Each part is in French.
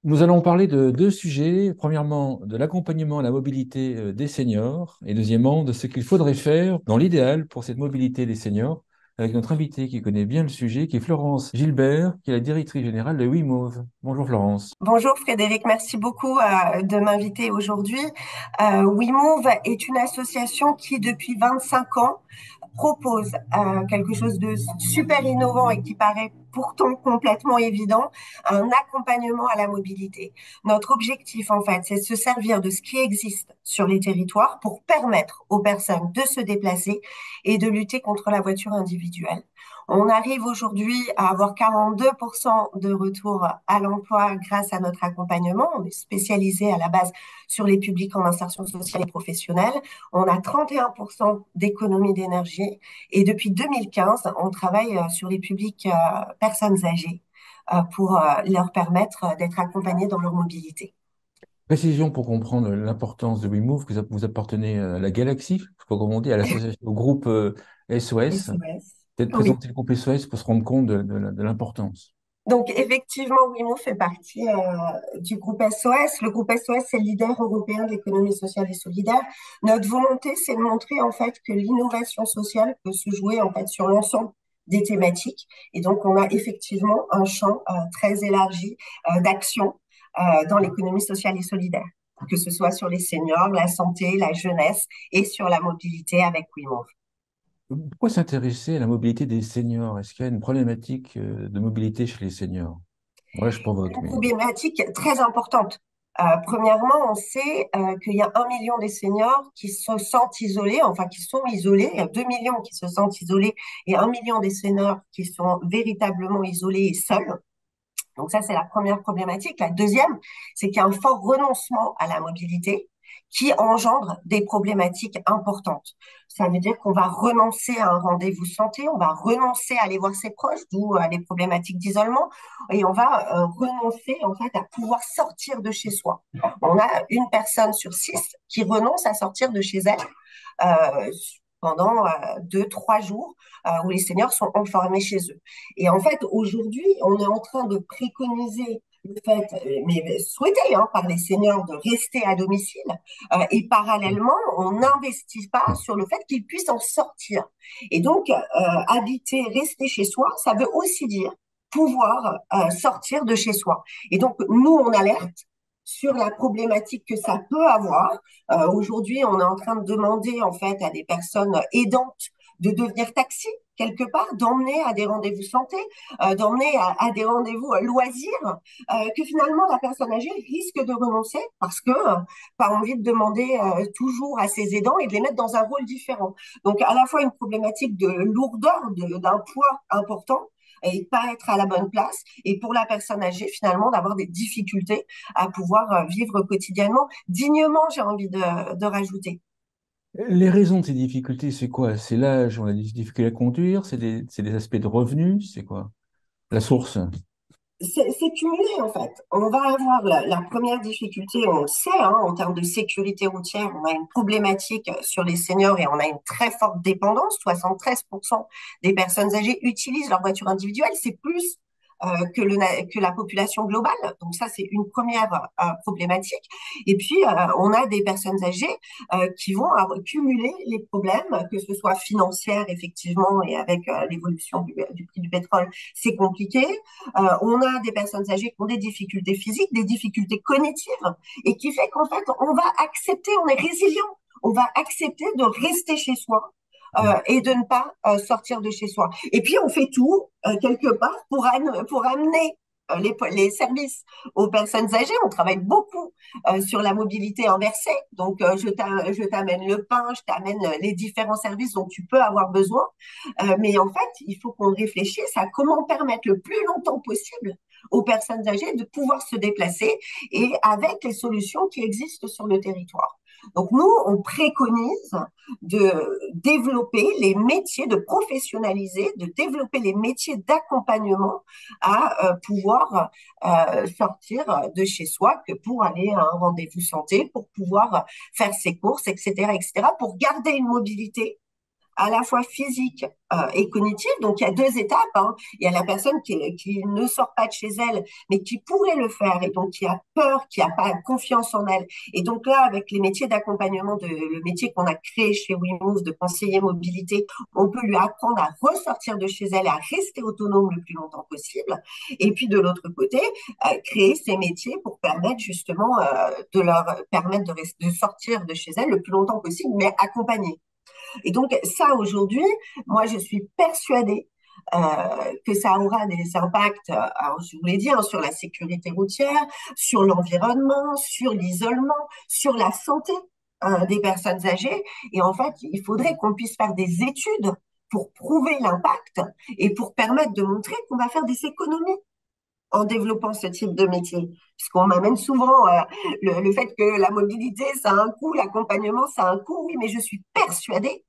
Nous allons parler de deux sujets. Premièrement, de l'accompagnement à la mobilité des seniors et deuxièmement, de ce qu'il faudrait faire dans l'idéal pour cette mobilité des seniors avec notre invitée qui connaît bien le sujet, qui est Florence Gilbert, qui est la directrice générale de WeMove. Bonjour Florence. Bonjour Frédéric, merci beaucoup de m'inviter aujourd'hui. WeMove est une association qui, depuis 25 ans, propose quelque chose de super innovant et qui paraît pourtant complètement évident, un accompagnement à la mobilité. Notre objectif, en fait, c'est de se servir de ce qui existe sur les territoires pour permettre aux personnes de se déplacer et de lutter contre la voiture individuelle. On arrive aujourd'hui à avoir 42% de retour à l'emploi grâce à notre accompagnement. On est spécialisé à la base sur les publics en insertion sociale et professionnelle. On a 31% d'économie d'énergie et depuis 2015, on travaille sur les publics personnes âgées pour leur permettre d'être accompagnés dans leur mobilité. Précision pour comprendre l'importance de WeMove, que vous appartenez à la galaxie, je sais pas comment on dit, à l'association, au groupe SOS. SOS. Peut-être Oui. présenter le groupe SOS pour se rendre compte de l'importance. Donc, effectivement, Wimo fait partie du groupe SOS. Le groupe SOS, c'est le leader européen de l'économie sociale et solidaire. Notre volonté, c'est de montrer en fait que l'innovation sociale peut se jouer en fait sur l'ensemble des thématiques. Et donc, on a effectivement un champ très élargi d'action dans l'économie sociale et solidaire, que ce soit sur les seniors, la santé, la jeunesse et sur la mobilité avec Wimo. Pourquoi s'intéresser à la mobilité des seniors? Est-ce qu'il y a une problématique de mobilité chez les seniors? Voilà, je provoque, Une mais problématique très importante. Premièrement, on sait qu'il y a 1 million des seniors qui se sentent isolés, enfin qui sont isolés. Il y a 2 millions qui se sentent isolés et 1 million des seniors qui sont véritablement isolés et seuls. Donc ça, c'est la première problématique. La deuxième, c'est qu'il y a un fort renoncement à la mobilité qui engendre des problématiques importantes. Ça veut dire qu'on va renoncer à un rendez-vous santé, on va renoncer à aller voir ses proches, d'où les problématiques d'isolement, et on va renoncer en fait à pouvoir sortir de chez soi. On a une personne sur 6 qui renonce à sortir de chez elle euh, pendant 2, 3 jours où les seniors sont enfermés chez eux. Et en fait, aujourd'hui, on est en train de préconiser le fait, mais souhaité par les seniors de rester à domicile et parallèlement, on n'investit pas sur le fait qu'ils puissent en sortir. Et donc, habiter, rester chez soi, ça veut aussi dire pouvoir sortir de chez soi. Et donc, nous, on alerte sur la problématique que ça peut avoir. Aujourd'hui, on est en train de demander en fait à des personnes aidantes de devenir taxi quelque part, d'emmener à des rendez-vous santé, d'emmener à des rendez-vous loisirs, que finalement la personne âgée risque de renoncer parce que pas envie de demander toujours à ses aidants et de les mettre dans un rôle différent. Donc à la fois une problématique de lourdeur, d'un poids important et pas être à la bonne place, et pour la personne âgée finalement d'avoir des difficultés à pouvoir vivre quotidiennement dignement, j'ai envie de rajouter. les raisons de ces difficultés, c'est quoi? C'est l'âge, on a des difficultés à conduire, c'est des aspects de revenus, c'est quoi? La source. C'est cumulé en fait. On va avoir la première difficulté, on le sait, en termes de sécurité routière, on a une problématique sur les seniors et on a une très forte dépendance. 73% des personnes âgées utilisent leur voiture individuelle, c'est plus que la population globale. Donc ça, c'est une première problématique. Et puis, on a des personnes âgées qui vont cumuler les problèmes, que ce soit financière, effectivement, et avec l'évolution du prix du pétrole, c'est compliqué. On a des personnes âgées qui ont des difficultés physiques, des difficultés cognitives, et qui fait qu'en fait, on va accepter, on est résilient, on va accepter de rester chez soi et de ne pas sortir de chez soi. Et puis, on fait tout, quelque part, pour amener les services aux personnes âgées. On travaille beaucoup sur la mobilité inversée. Donc, je t'amène le pain, je t'amène les différents services dont tu peux avoir besoin. Mais en fait, il faut qu'on réfléchisse à comment permettre le plus longtemps possible aux personnes âgées de pouvoir se déplacer et avec les solutions qui existent sur le territoire. Donc nous, on préconise de développer les métiers, de professionnaliser, de développer les métiers d'accompagnement à pouvoir sortir de chez soi que pour aller à un rendez-vous santé, pour pouvoir faire ses courses, etc., etc., pour garder une mobilité à la fois physique et cognitive. Donc, il y a deux étapes, hein. Il y a la personne qui ne sort pas de chez elle, mais qui pourrait le faire et donc qui a peur, qui n'a pas confiance en elle. Et donc là, avec les métiers d'accompagnement, le métier qu'on a créé chez WeMove de conseiller mobilité, on peut lui apprendre à ressortir de chez elle et à rester autonome le plus longtemps possible. Et puis de l'autre côté, créer ces métiers pour permettre justement de leur permettre de sortir de chez elle le plus longtemps possible, mais accompagné. Et donc ça aujourd'hui, moi je suis persuadée que ça aura des impacts, alors je vous l'ai dit, hein, sur la sécurité routière, sur l'environnement, sur l'isolement, sur la santé des personnes âgées. Et en fait, il faudrait qu'on puisse faire des études pour prouver l'impact et pour permettre de montrer qu'on va faire des économies en développant ce type de métier. Puisqu'on m'amène souvent le fait que la mobilité, ça a un coût, l'accompagnement, ça a un coût. Oui, mais je suis persuadée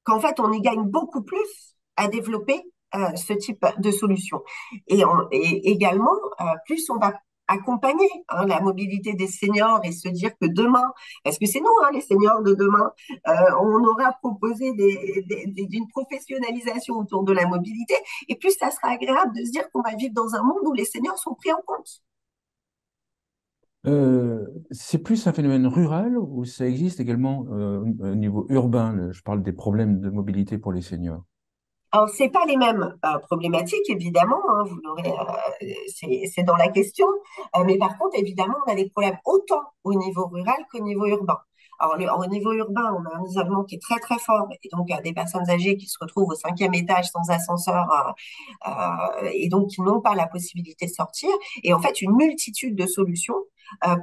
qu'en fait, on y gagne beaucoup plus à développer ce type de solution. Et également, plus on va accompagner la mobilité des seniors et se dire que demain, parce que c'est nous, les seniors de demain, on aura proposé d'une professionnalisation autour de la mobilité, et plus ça sera agréable de se dire qu'on va vivre dans un monde où les seniors sont pris en compte. C'est plus un phénomène rural ou ça existe également au niveau urbain? Je parle des problèmes de mobilité pour les seniors. Alors, c'est pas les mêmes problématiques, évidemment, hein, vous l'aurez, c'est dans la question, mais par contre, évidemment, on a des problèmes autant au niveau rural qu'au niveau urbain. Alors, au niveau urbain, on a un isolement qui est très, très fort, et donc des personnes âgées qui se retrouvent au cinquième étage sans ascenseur, et donc qui n'ont pas la possibilité de sortir, et en fait, une multitude de solutions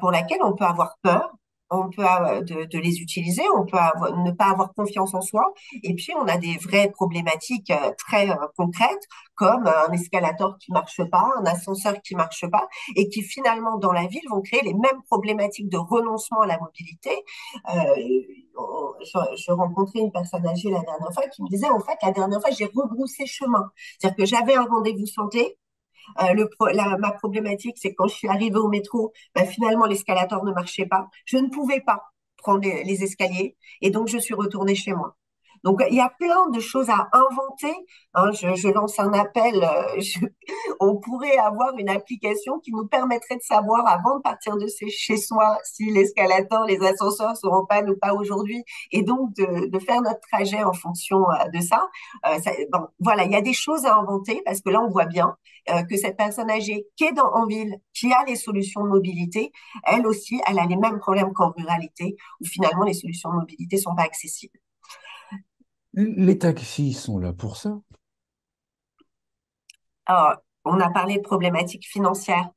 pour laquelle on peut avoir peur, on peut de les utiliser, on peut ne pas avoir confiance en soi, et puis, on a des vraies problématiques très concrètes, comme un escalator qui marche pas, un ascenseur qui marche pas, et qui finalement, dans la ville, vont créer les mêmes problématiques de renoncement à la mobilité. Je rencontrais une personne âgée la dernière fois qui me disait, en fait, la dernière fois, j'ai rebroussé chemin. C'est-à-dire que j'avais un rendez-vous santé. Ma problématique, c'est que quand je suis arrivée au métro, finalement, l'escalator ne marchait pas. Je ne pouvais pas prendre les escaliers, et donc je suis retournée chez moi. Donc, il y a plein de choses à inventer, hein. Je lance un appel. On pourrait avoir une application qui nous permettrait de savoir, avant de partir de chez soi, si l'escalator, les ascenseurs seront en panne ou pas aujourd'hui, et donc de faire notre trajet en fonction de ça. Bon, voilà, il y a des choses à inventer parce que là, on voit bien que cette personne âgée qui est en ville, qui a les solutions de mobilité, elle aussi, elle a les mêmes problèmes qu'en ruralité, où finalement les solutions de mobilité sont pas accessibles. Les taxis sont là pour ça. Alors, on a parlé de problématiques financières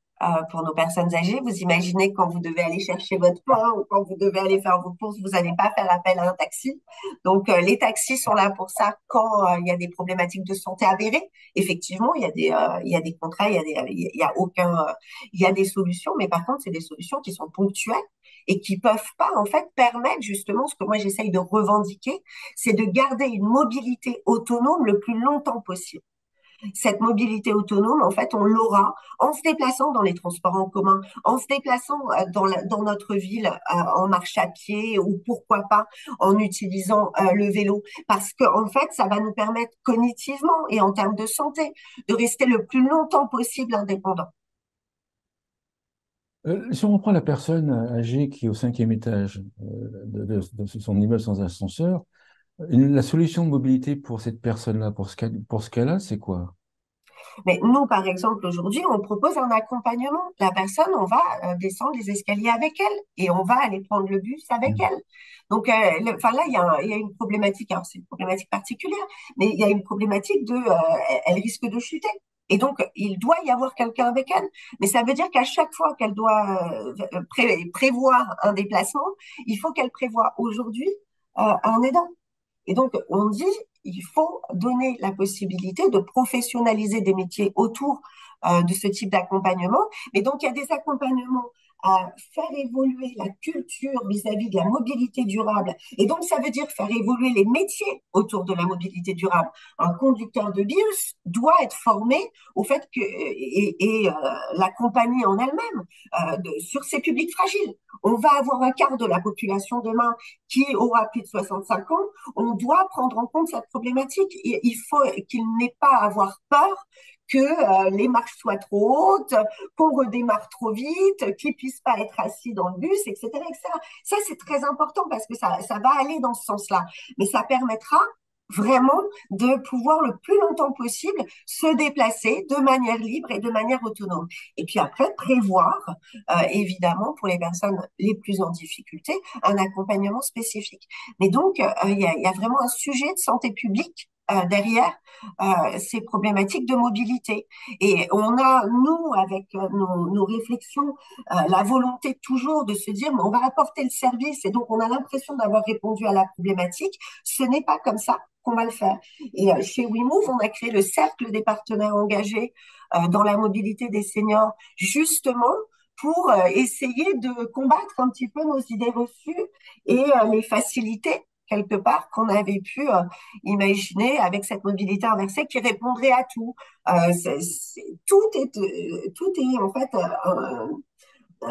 pour nos personnes âgées. Vous imaginez quand vous devez aller chercher votre pain ou quand vous devez aller faire vos courses, vous n'allez pas faire appel à un taxi. Donc, les taxis sont là pour ça quand il y a des problématiques de santé avérées. Effectivement, il y a des contrats, il y a aucun, il y a des solutions, mais par contre, c'est des solutions qui sont ponctuelles et qui peuvent pas en fait permettre justement ce que moi j'essaye de revendiquer, c'est de garder une mobilité autonome le plus longtemps possible. Cette mobilité autonome, en fait, on l'aura en se déplaçant dans les transports en commun, en se déplaçant dans notre ville en marche à pied ou pourquoi pas en utilisant le vélo. Parce que, en fait, ça va nous permettre cognitivement et en termes de santé de rester le plus longtemps possible indépendant. Si on reprend la personne âgée qui est au cinquième étage de son immeuble sans ascenseur, la solution de mobilité pour cette personne-là, pour ce cas-là, c'est quoi? Mais nous, par exemple, aujourd'hui, on propose un accompagnement. La personne, on va descendre les escaliers avec elle et on va aller prendre le bus avec Mm. elle. Donc, enfin là, il y a une problématique. Alors, c'est une problématique particulière, mais il y a une problématique elle risque de chuter. Et donc, il doit y avoir quelqu'un avec elle. Mais ça veut dire qu'à chaque fois qu'elle doit prévoir un déplacement, il faut qu'elle prévoie aujourd'hui un aidant. Et donc, on dit, il faut donner la possibilité de professionnaliser des métiers autour de ce type d'accompagnement. Mais donc, il y a des accompagnements à faire évoluer la culture vis-à-vis de la mobilité durable. Et donc, ça veut dire faire évoluer les métiers autour de la mobilité durable. Un conducteur de bus doit être formé au fait que, la compagnie en elle-même, sur ces publics fragiles. On va avoir un quart de la population demain qui aura plus de 65 ans, on doit prendre en compte cette problématique. Et il faut qu'il n'ait pas à avoir peur que les marches soient trop hautes, qu'on redémarre trop vite, qu'il puisse pas être assis dans le bus, etc., etc. Ça, c'est très important parce que ça va aller dans ce sens-là. Mais ça permettra vraiment de pouvoir le plus longtemps possible se déplacer de manière libre et de manière autonome. Et puis après, prévoir, évidemment, pour les personnes les plus en difficulté, un accompagnement spécifique. Mais donc, il y a vraiment un sujet de santé publique derrière ces problématiques de mobilité. Et on a, nous, avec nos réflexions, la volonté toujours de se dire, mais on va apporter le service et donc on a l'impression d'avoir répondu à la problématique. Ce n'est pas comme ça qu'on va le faire. Et chez WeMove, on a créé le cercle des partenaires engagés dans la mobilité des seniors, justement pour essayer de combattre un petit peu nos idées reçues et les faciliter quelque part qu'on avait pu imaginer avec cette mobilité inversée qui répondrait à tout. Tout est en fait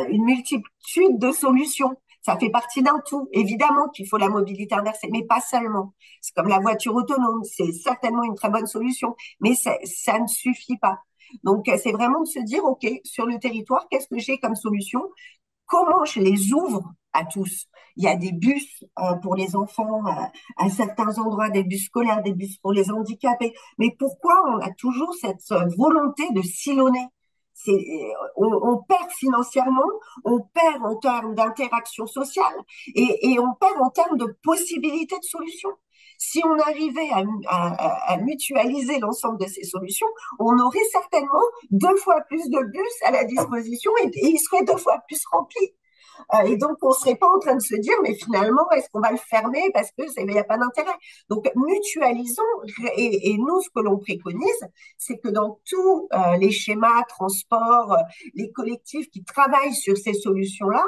une multitude de solutions. Ça fait partie d'un tout. Évidemment qu'il faut la mobilité inversée, mais pas seulement. C'est comme la voiture autonome, c'est certainement une très bonne solution, mais ça ne suffit pas. Donc, c'est vraiment de se dire, OK, sur le territoire, qu'est-ce que j'ai comme solution? Comment je les ouvre à tous? Il y a des bus pour les enfants à certains endroits, des bus scolaires, des bus pour les handicapés. Mais pourquoi on a toujours cette volonté de sillonner? On perd financièrement, on perd en termes d'interaction sociale et on perd en termes de possibilités de solutions. Si on arrivait à mutualiser l'ensemble de ces solutions, on aurait certainement 2 fois plus de bus à la disposition et ils seraient 2 fois plus remplis. Et donc, on ne serait pas en train de se dire, mais finalement, est-ce qu'on va le fermer parce que il n'y a pas d'intérêt. Donc, mutualisons. Et nous, ce que l'on préconise, c'est que dans tous les schémas, transports, les collectifs qui travaillent sur ces solutions-là,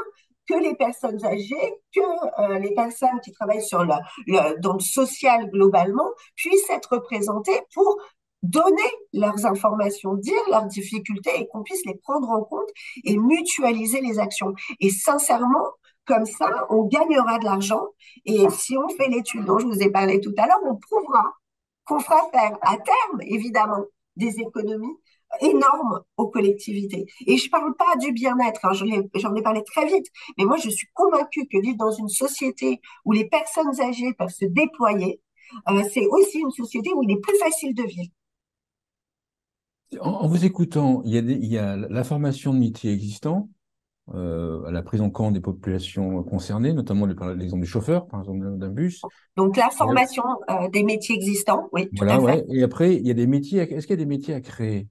que les personnes âgées, que les personnes qui travaillent dans le social globalement puissent être représentées pour donner leurs informations, dire leurs difficultés et qu'on puisse les prendre en compte et mutualiser les actions. Et sincèrement, comme ça, on gagnera de l'argent. Et si on fait l'étude dont je vous ai parlé tout à l'heure, on prouvera qu'on fera faire à terme, évidemment, des économies énormes aux collectivités. Et je ne parle pas du bien-être, hein, j'en ai parlé très vite, mais moi je suis convaincue que vivre dans une société où les personnes âgées peuvent se déployer, c'est aussi une société où il est plus facile de vivre. En vous écoutant, il y a la formation de métiers existants, à la prise en compte des populations concernées, notamment l'exemple du chauffeur, par exemple, d'un bus. Donc la Et, formation des métiers existants, oui, tout à voilà, fait. ouais. Et après, il y a des métiers. Est-ce qu'il y a des métiers à créer?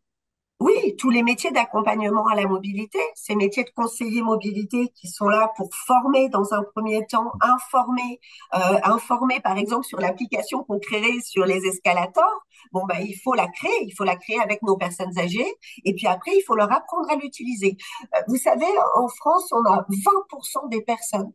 Oui, tous les métiers d'accompagnement à la mobilité, ces métiers de conseiller mobilité qui sont là pour former dans un premier temps, informer par exemple sur l'application qu'on créerait sur les escalators. Bon, ben, il faut la créer avec nos personnes âgées et puis après, il faut leur apprendre à l'utiliser. Vous savez, en France, on a 20% des personnes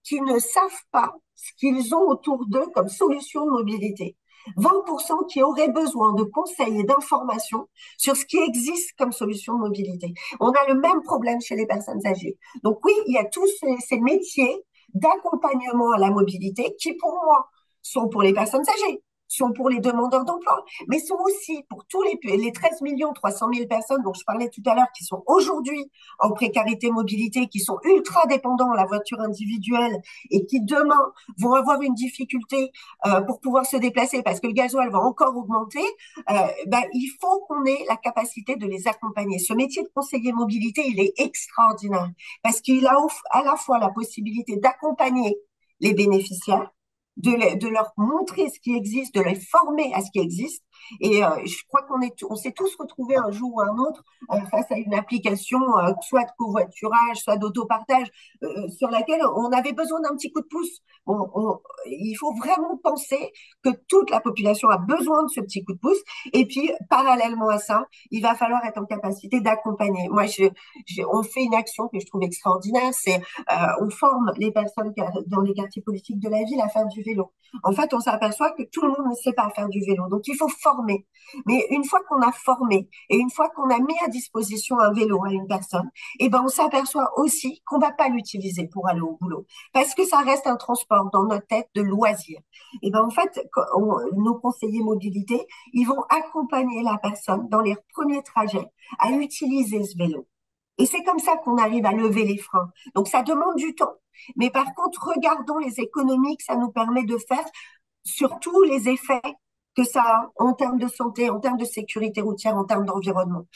qui ne savent pas ce qu'ils ont autour d'eux comme solution de mobilité. 20% qui auraient besoin de conseils et d'informations sur ce qui existe comme solution de mobilité. On a le même problème chez les personnes âgées. Donc oui, il y a tous ces métiers d'accompagnement à la mobilité qui, pour moi, sont pour les personnes âgées, sont pour les demandeurs d'emploi, mais sont aussi pour tous les 13 300 000 personnes dont je parlais tout à l'heure qui sont aujourd'hui en précarité mobilité, qui sont ultra dépendants de la voiture individuelle et qui demain vont avoir une difficulté pour pouvoir se déplacer parce que le gasoil va encore augmenter, il faut qu'on ait la capacité de les accompagner. Ce métier de conseiller mobilité, il est extraordinaire parce qu'il a à la fois la possibilité d'accompagner les bénéficiaires, de leur montrer ce qui existe, de les former à ce qui existe. Et je crois on s'est tous retrouvés un jour ou un autre face à une application, soit de covoiturage, soit d'autopartage, sur laquelle on avait besoin d'un petit coup de pouce. Il faut vraiment penser que toute la population a besoin de ce petit coup de pouce. Et puis, parallèlement à ça, il va falloir être en capacité d'accompagner. Moi, on fait une action que je trouve extraordinaire, c'est on forme les personnes dans les quartiers politiques de la ville à faire du vélo. En fait, on s'aperçoit que tout le monde ne sait pas faire du vélo. Donc, il faut former former. Mais une fois qu'on a formé et une fois qu'on a mis à disposition un vélo à une personne, eh ben, on s'aperçoit aussi qu'on va pas l'utiliser pour aller au boulot parce que ça reste un transport dans notre tête de loisir. Et ben, en fait, nos conseillers mobilité, ils vont accompagner la personne dans les premiers trajets à utiliser ce vélo. Et c'est comme ça qu'on arrive à lever les freins. Donc, ça demande du temps. Mais par contre, regardons les économies que ça nous permet de faire, surtout les effets que ça a en termes de santé, en termes de sécurité routière, en termes d'environnement.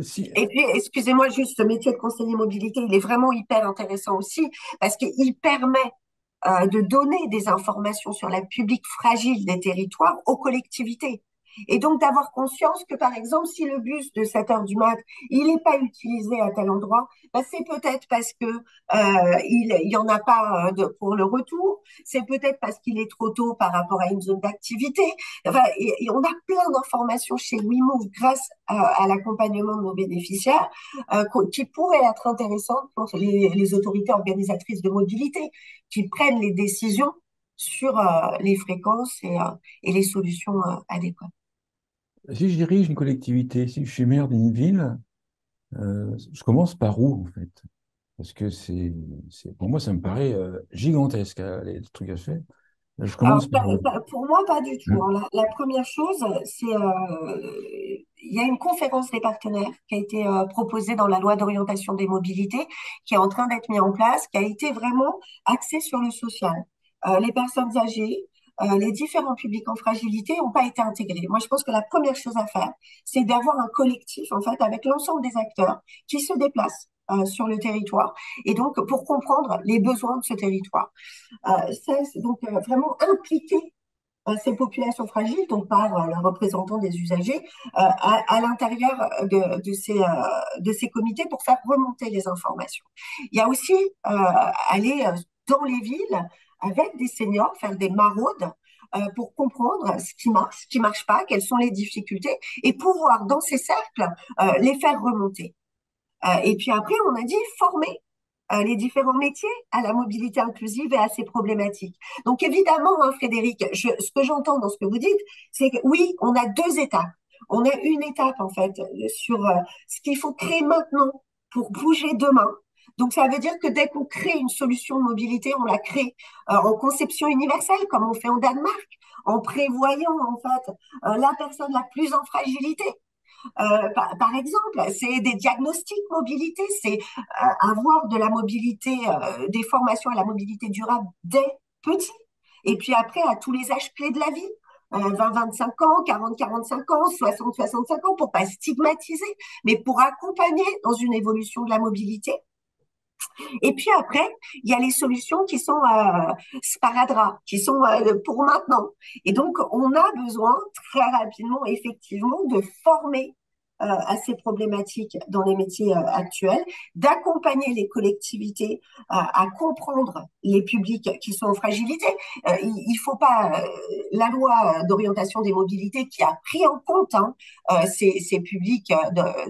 Si, Et puis, excusez-moi, juste ce métier de conseiller mobilité, il est vraiment hyper intéressant aussi parce qu'il permet de donner des informations sur la public fragile des territoires aux collectivités. Et donc d'avoir conscience que, par exemple, si le bus de 7 heures du mat, il n'est pas utilisé à tel endroit, ben c'est peut-être parce que il y en a pas pour le retour, c'est peut-être parce qu'il est trop tôt par rapport à une zone d'activité. Enfin, et on a plein d'informations chez WeMove grâce à l'accompagnement de nos bénéficiaires qui pourraient être intéressantes pour les autorités organisatrices de mobilité qui prennent les décisions sur les fréquences et les solutions adéquates. si je dirige une collectivité, si je suis maire d'une ville, je commence par où, en fait? Parce que pour moi, ça me paraît gigantesque, hein, les trucs à faire. Je Alors, commence par où? pour moi, pas du tout, Hein. hein. La première chose, c'est il y a une conférence des partenaires qui a été proposée dans la loi d'orientation des mobilités, qui est en train d'être mise en place, qui a été vraiment axée sur le social. Les personnes âgées, les différents publics en fragilité n'ont pas été intégrés. Moi, je pense que la première chose à faire, c'est d'avoir un collectif, en fait, avec l'ensemble des acteurs qui se déplacent sur le territoire, et donc pour comprendre les besoins de ce territoire. C'est donc vraiment impliquer ces populations fragiles, donc par le représentant des usagers, à l'intérieur de ces comités pour faire remonter les informations. Il y a aussi aller dans les villes avec des seniors, faire des maraudes pour comprendre ce qui marche pas, quelles sont les difficultés, et pouvoir, dans ces cercles, les faire remonter. Et puis après, on a dit former les différents métiers à la mobilité inclusive et à ces problématiques. Donc évidemment, hein, Frédéric, ce que j'entends dans ce que vous dites, c'est que oui, on a deux étapes. On a une étape en fait sur ce qu'il faut créer maintenant pour bouger demain. Donc ça veut dire que dès qu'on crée une solution de mobilité, on la crée en conception universelle, comme on fait en Danemark, en prévoyant en fait la personne la plus en fragilité. Par exemple, c'est des diagnostics mobilité, c'est avoir de la mobilité, des formations à la mobilité durable dès petit. Et puis après, à tous les âges clés de la vie, 20-25 ans, 40-45 ans, 60-65 ans, pour pas stigmatiser, mais pour accompagner dans une évolution de la mobilité. Et puis après, il y a les solutions qui sont sparadrap, qui sont pour maintenant. Et donc, on a besoin très rapidement, effectivement, de former à ces problématiques dans les métiers actuels, d'accompagner les collectivités à comprendre les publics qui sont en fragilité. Il faut pas la loi d'orientation des mobilités qui a pris en compte hein, ces publics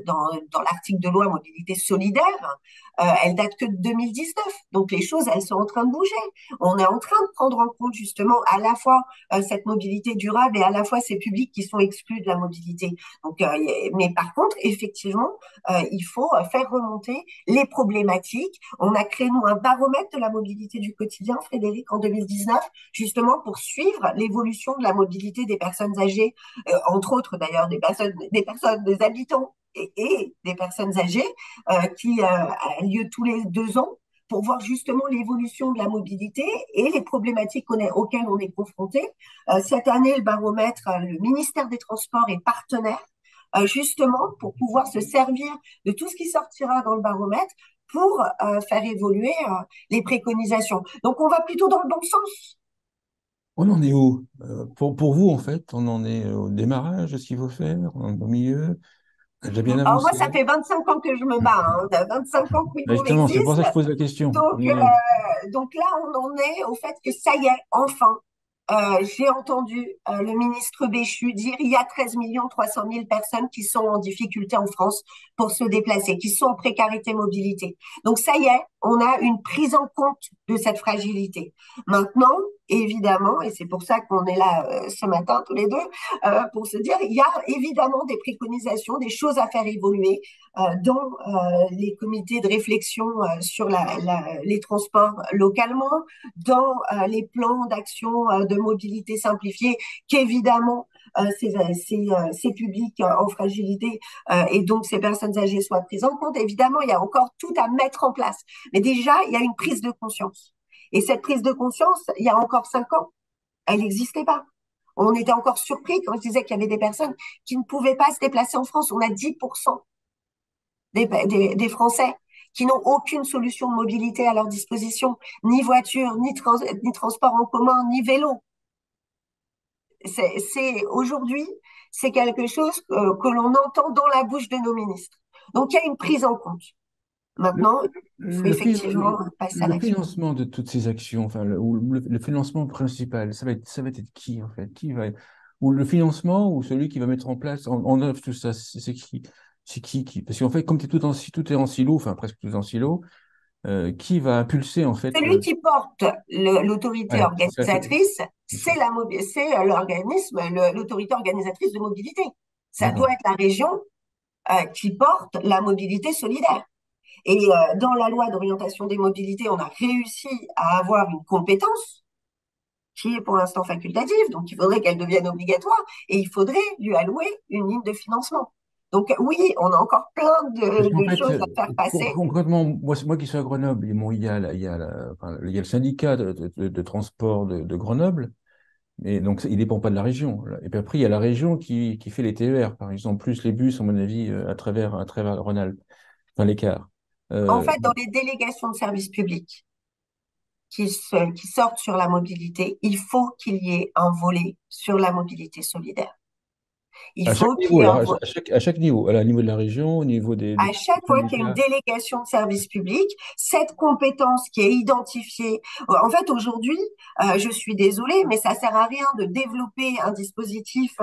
dans l'article de loi mobilité solidaire. Elle date que de 2019, donc les choses elles sont en train de bouger. On est en train de prendre en compte justement à la fois cette mobilité durable et à la fois ces publics qui sont exclus de la mobilité. Donc, mais par contre, effectivement, il faut faire remonter les problématiques. On a créé, nous, un baromètre de la mobilité du quotidien, Frédéric, en 2019, justement pour suivre l'évolution de la mobilité des personnes âgées, entre autres d'ailleurs des habitants et des personnes âgées, qui a lieu tous les 2 ans pour voir justement l'évolution de la mobilité et les problématiques auxquelles on est confronté. Cette année, le baromètre, le ministère des Transports est partenaire justement pour pouvoir se servir de tout ce qui sortira dans le baromètre pour faire évoluer les préconisations. Donc, on va plutôt dans le bon sens. On en est où? Pour vous, en fait, on en est au démarrage de ce qu'il faut faire, au milieu, déjà bien Alors, moi, avancé. ça fait 25 ans que je me bats, hein, 25 ans que Ben WeMove justement, c'est pour ça existe. que je pose la question. Donc, donc là, on en est au fait que ça y est, enfin, j'ai entendu le ministre Béchu dire il y a 13 300 000 personnes qui sont en difficulté en France pour se déplacer, qui sont en précarité mobilité. Donc ça y est, on a une prise en compte de cette fragilité. Maintenant, évidemment, et c'est pour ça qu'on est là ce matin tous les deux, pour se dire, il y a évidemment des préconisations, des choses à faire évoluer dans les comités de réflexion sur les transports localement, dans les plans d'action de mobilité simplifiée, qu'évidemment, ces publics en fragilité et donc ces personnes âgées soient prises en compte. Évidemment, il y a encore tout à mettre en place. Mais déjà, il y a une prise de conscience. Et cette prise de conscience, il y a encore 5 ans, elle n'existait pas. On était encore surpris quand je disais qu'il y avait des personnes qui ne pouvaient pas se déplacer en France. On a 10% des Français qui n'ont aucune solution de mobilité à leur disposition, ni voiture, ni transport en commun, ni vélo. Aujourd'hui, c'est quelque chose que l'on entend dans la bouche de nos ministres. Donc, il y a une prise en compte. Le, Maintenant, il faut le, fin- effectivement passer à le l'action. financement de toutes ces actions, enfin, le financement principal, ça va être qui, en fait? Ou le financement ou celui qui va mettre en place, en œuvre tout ça, c'est qui? C'est qui? Parce qu'en fait, comme tout est en silo, enfin presque tout est en silo, qui va impulser en fait Celui qui porte l'autorité Ouais, c'est ça. organisatrice, C'est ça. c'est l'organisme, l'autorité organisatrice de mobilité. Ça doit D'accord. être la région qui porte la mobilité solidaire. Et dans la loi d'orientation des mobilités, on a réussi à avoir une compétence qui est pour l'instant facultative, donc il faudrait qu'elle devienne obligatoire et il faudrait lui allouer une ligne de financement. Donc oui, on a encore plein Parce qu'en de fait, choses à faire passer. concrètement, moi qui suis à Grenoble, bon, il y a le syndicat de transport de Grenoble, mais donc il dépend pas de la région. Et puis après, il y a la région qui fait les TER, par exemple, plus les bus, à mon avis, à travers Rhône-Alpes, enfin l'écart. En fait, dans les délégations de services publics qui sortent sur la mobilité, il faut qu'il y ait un volet sur la mobilité solidaire. Il À chaque faut qu'il y niveau, ait alors, un volet. à chaque niveau, au niveau de la région, au niveau des À chaque fois qu'il y a une syndicats. délégation de service public, cette compétence qui est identifiée, en fait aujourd'hui, je suis désolée, mais ça sert à rien de développer un dispositif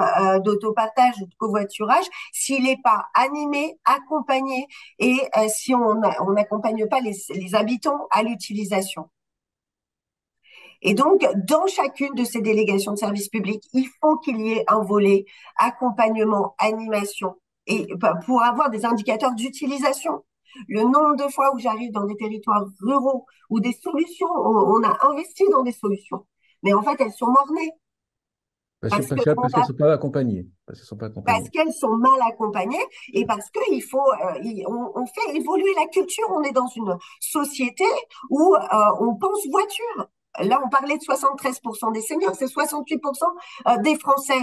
d'autopartage ou de covoiturage s'il n'est pas animé, accompagné et si on n'accompagne pas les habitants à l'utilisation. Et donc, dans chacune de ces délégations de service public, il faut qu'il y ait un volet accompagnement, animation, et pour avoir des indicateurs d'utilisation. Le nombre de fois où j'arrive dans des territoires ruraux où des solutions, on a investi dans des solutions, mais en fait, elles sont mornées Parce que- parce parce que que- parce qu'elles ne sont pas accompagnées. Parce qu'elles sont pas parce accompagnées. qu'elles sont mal accompagnées et parce qu'il faut, on fait évoluer la culture. On est dans une société où on pense voiture. Là, on parlait de 73% des seniors, c'est 68% des Français.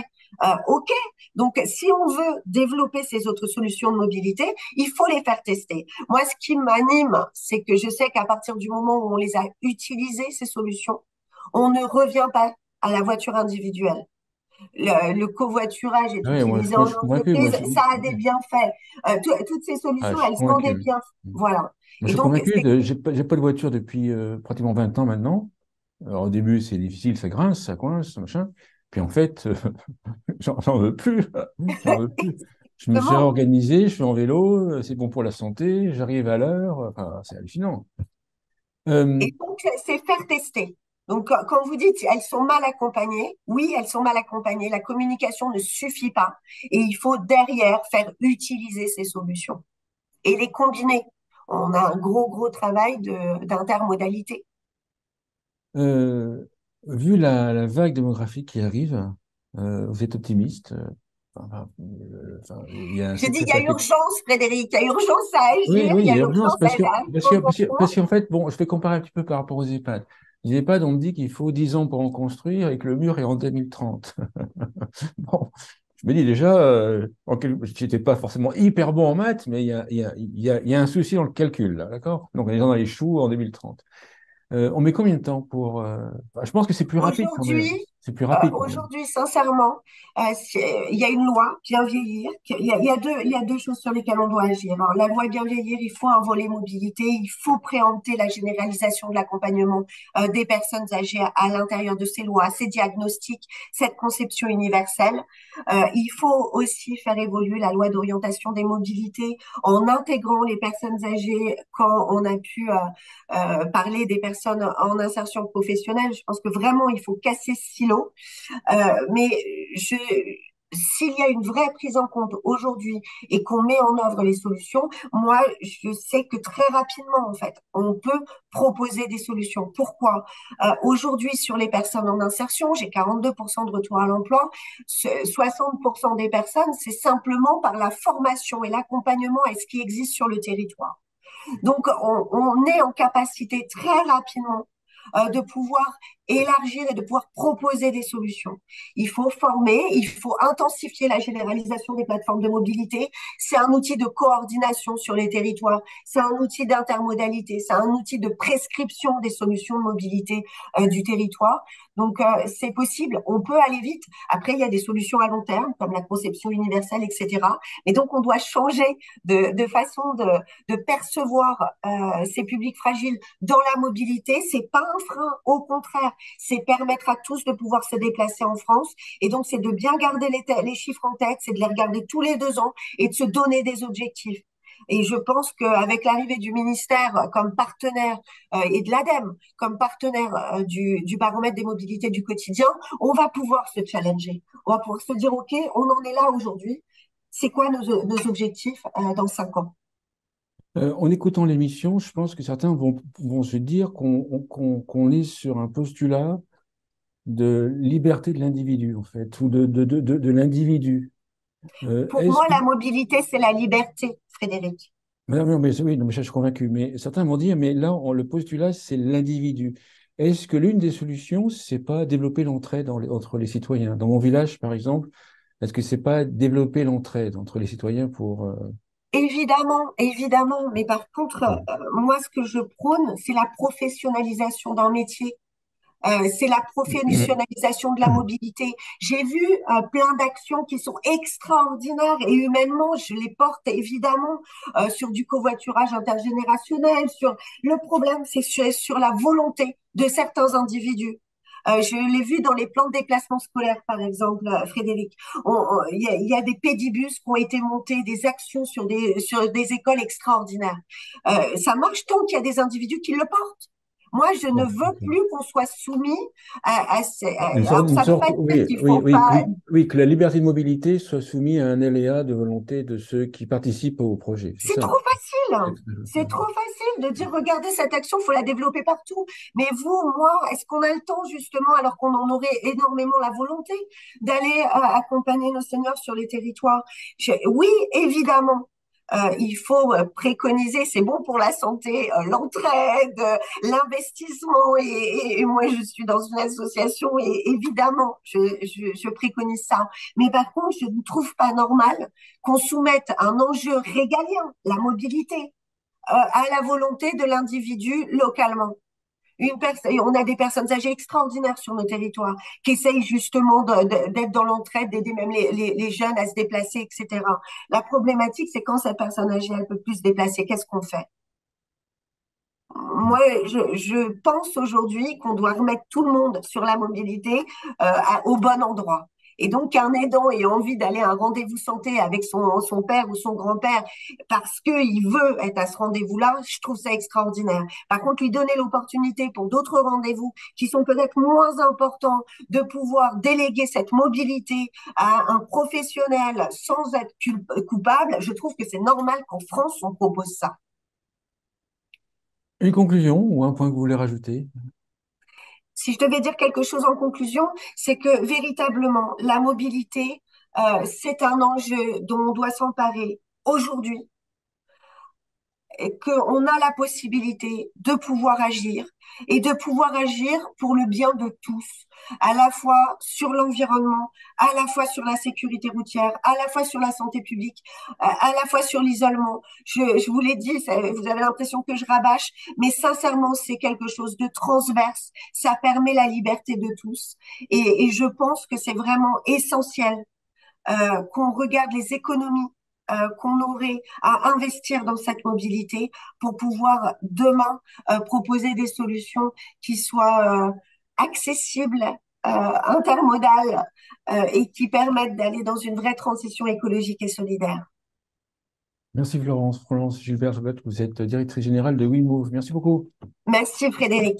OK. Donc, si on veut développer ces autres solutions de mobilité, il faut les faire tester. Moi, ce qui m'anime, c'est que je sais qu'à partir du moment où on les a utilisées, ces solutions, on ne revient pas à la voiture individuelle. Le covoiturage est Ah ouais, moi, utilisé moi, en je suis convaincu. Moi, entreprise, ça a des bienfaits. Toutes ces je solutions, suis elles sont des convaincu. bienfaits. Voilà. Moi, je Et suis donc, convaincu. J'ai pas de voiture depuis pratiquement 20 ans maintenant. Alors, au début, c'est difficile, ça grince, ça coince, machin. Puis en fait, j'en veux plus. J'en veux plus. Je me suis exactement. réorganisé, je suis en vélo, c'est bon pour la santé, j'arrive à l'heure. Enfin, c'est hallucinant. Euh, Et donc, c'est faire tester. Donc, quand vous dites elles sont mal accompagnées, oui, elles sont mal accompagnées. La communication ne suffit pas. Et il faut derrière faire utiliser ces solutions et les combiner. On a un gros travail d'intermodalité. euh, Vu la vague démographique qui arrive, vous êtes optimiste? Enfin, il y a un Je dis, sacré il y a paquet. urgence, Frédéric, il y a urgence à Oui, agir, oui, il il y y a a urgence urgence parce que, à parce que, répondre parce que- aux parce qu'en fait, bon, je vais comparer un petit peu par rapport aux EHPAD. Les EHPAD, on me dit qu'il faut 10 ans pour en construire et que le mur est en 2030. Bon, je me dis déjà, je n'étais pas forcément hyper bon en maths, mais il y a un souci dans le calcul, là, d'accord? Donc, les gens dans les choux en 2030. On met combien de temps pour. Je pense que c'est plus rapide quand Aujourd'hui, même. C'est plus rapide quand même. Aujourd'hui, sincèrement, il y a une loi bien vieillir. Il y a deux choses sur lesquelles on doit agir. Alors, la loi bien vieillir, il faut un volet mobilité, il faut préempter la généralisation de l'accompagnement des personnes âgées à l'intérieur de ces lois, ces diagnostics, cette conception universelle. Il faut aussi faire évoluer la loi d'orientation des mobilités en intégrant les personnes âgées quand on a pu parler des personnes en insertion professionnelle. Je pense que vraiment, il faut casser ce silo. Mais je, s'il y a une vraie prise en compte aujourd'hui et qu'on met en œuvre les solutions, moi, je sais que très rapidement, en fait, on peut proposer des solutions. Pourquoi? Aujourd'hui, sur les personnes en insertion, j'ai 42% de retour à l'emploi. 60% des personnes, c'est simplement par la formation et l'accompagnement à ce qui existe sur le territoire. Donc, on est en capacité très rapidement de pouvoir élargir et de pouvoir proposer des solutions. Il faut former, il faut intensifier la généralisation des plateformes de mobilité. C'est un outil de coordination sur les territoires, c'est un outil d'intermodalité, c'est un outil de prescription des solutions de mobilité du territoire. Donc, c'est possible, on peut aller vite. Après, il y a des solutions à long terme, comme la conception universelle, etc. Et donc, on doit changer de façon de percevoir ces publics fragiles dans la mobilité. C'est pas un frein, au contraire, c'est permettre à tous de pouvoir se déplacer en France. Et donc, c'est de bien garder les chiffres en tête, c'est de les regarder tous les 2 ans et de se donner des objectifs. Et je pense qu'avec l'arrivée du ministère comme partenaire et de l'ADEME comme partenaire du baromètre des mobilités du quotidien, on va pouvoir se challenger. On va pouvoir se dire, OK, on en est là aujourd'hui. C'est quoi nos objectifs dans 5 ans? En écoutant l'émission, je pense que certains vont se dire qu'on est sur un postulat de liberté de l'individu, en fait, ou de l'individu. Pour Est-ce moi, que... la mobilité, c'est la liberté, Frédéric. Oui, non, mais ça, je suis convaincu. Mais certains vont dire, mais là, le postulat, c'est l'individu. Est-ce que l'une des solutions, c'est pas développer l'entraide entre les citoyens? Dans mon village, par exemple, est-ce que c'est pas développer l'entraide entre les citoyens pour... Évidemment, évidemment. Mais par contre, moi, ce que je prône, c'est la professionnalisation d'un métier. C'est la professionnalisation de la mobilité. J'ai vu plein d'actions qui sont extraordinaires et humainement, je les porte évidemment sur du covoiturage intergénérationnel. Sur le problème, c'est sur la volonté de certains individus. Je l'ai vu dans les plans de déplacement scolaire, par exemple, Frédéric. Il y a des pédibus qui ont été montés, des actions sur des écoles extraordinaires. Ça marche tant qu'il y a des individus qui le portent. Moi, je ne Bon, veux ok. plus qu'on soit soumis Une sorte, alors, ça ne veut pas dire oui, qu'il oui, faut oui, pas. oui, que la liberté de mobilité soit soumise à un aléa de volonté de ceux qui participent au projet. C'est C'est ça. trop facile. C'est ce que je veux C'est faire. trop facile de dire, regardez cette action, il faut la développer partout. Mais vous, moi, est-ce qu'on a le temps, justement, alors qu'on en aurait énormément la volonté, d'aller accompagner nos seniors sur les territoires? Oui, évidemment. Il faut préconiser, c'est bon pour la santé, l'entraide, l'investissement. Et moi, je suis dans une association et évidemment, je préconise ça. Mais par contre, je ne trouve pas normal qu'on soumette un enjeu régalien, la mobilité, à la volonté de l'individu localement. On a des personnes âgées extraordinaires sur nos territoires qui essayent justement d'être dans l'entraide, d'aider même les jeunes à se déplacer, etc. La problématique, c'est quand cette personne âgée, elle peut plus se déplacer, qu'est-ce qu'on fait? Moi, je pense aujourd'hui qu'on doit remettre tout le monde sur la mobilité au bon endroit. Et donc, qu'un aidant ait envie d'aller à un rendez-vous santé avec son père ou son grand-père parce qu'il veut être à ce rendez-vous-là, je trouve ça extraordinaire. Par contre, lui donner l'opportunité pour d'autres rendez-vous qui sont peut-être moins importants, de pouvoir déléguer cette mobilité à un professionnel sans être coupable, je trouve que c'est normal qu'en France, on propose ça. Une conclusion ou un point que vous voulez rajouter? Si je devais dire quelque chose en conclusion, c'est que véritablement, la mobilité, c'est un enjeu dont on doit s'emparer aujourd'hui et qu'on a la possibilité de pouvoir agir et de pouvoir agir pour le bien de tous, à la fois sur l'environnement, à la fois sur la sécurité routière, à la fois sur la santé publique, à la fois sur l'isolement. Je vous l'ai dit, vous avez l'impression que je rabâche, mais sincèrement, c'est quelque chose de transverse. Ça permet la liberté de tous. Et je pense que c'est vraiment essentiel qu'on regarde les économies qu'on aurait à investir dans cette mobilité pour pouvoir demain proposer des solutions qui soient accessibles, intermodales et qui permettent d'aller dans une vraie transition écologique et solidaire. Merci Florence. Florence Gilbert, vous êtes directrice générale de WeMove. Merci beaucoup. Merci Frédéric.